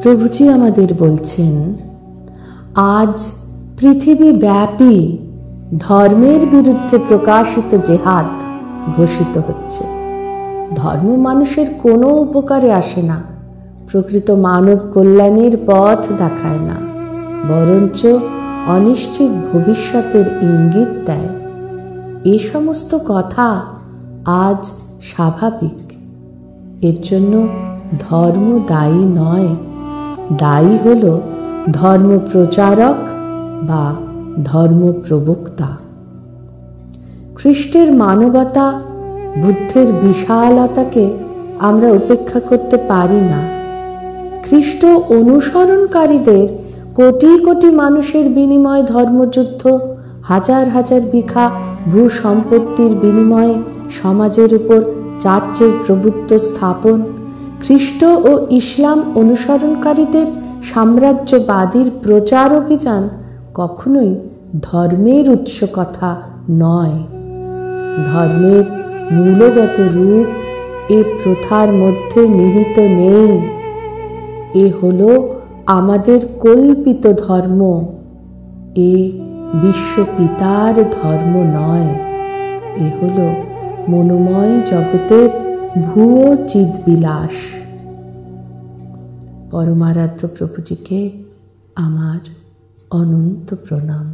প্রভুজি আমাদের বলছেন, আজ পৃথিবী ব্যাপী ধর্মের বিরুদ্ধে প্রকাশিত জেহাদ ঘোষিত হচ্ছে। ধর্ম মানুষের কোনো উপকারে আসে না, প্রকৃত মানব কল্যাণের পথ দেখায় না, বরঞ্চ অনিশ্চিত ভবিষ্যতের ইঙ্গিত দেয়। এ সমস্ত কথা আজ স্বাভাবিক। এর জন্য ধর্ম দায়ী নয়, দায়ী হল ধর্ম প্রচারক বা ধর্ম প্রবক্তা। খ্রিস্টের মানবতা, বুদ্ধের বিশালতাকে আমরা উপেক্ষা করতে পারি না। খ্রিস্ট অনুসরণকারীদের কোটি কোটি মানুষের বিনিময়ে ধর্মযুদ্ধ, হাজার হাজার বিঘা ভূ সম্পত্তির বিনিময়ে সমাজের উপর চার্চের প্রভুত্ব স্থাপন, খ্রিস্ট ও ইসলাম অনুসরণকারীদের সাম্রাজ্যবাদীর প্রচার অভিযান কখনোই ধর্মের উৎস কথা নয়। ধর্মের মূলগত রূপ এ প্রথার মধ্যে নিহিত নেই। এ হল আমাদের কল্পিত ধর্ম, এ বিশ্বপিতার ধর্ম নয়। এ হল মনোময় জগতের ভুয়ো চিদ্বিলাস। পরমারাধ্য প্রভুজিকে আমার অনন্ত প্রণাম।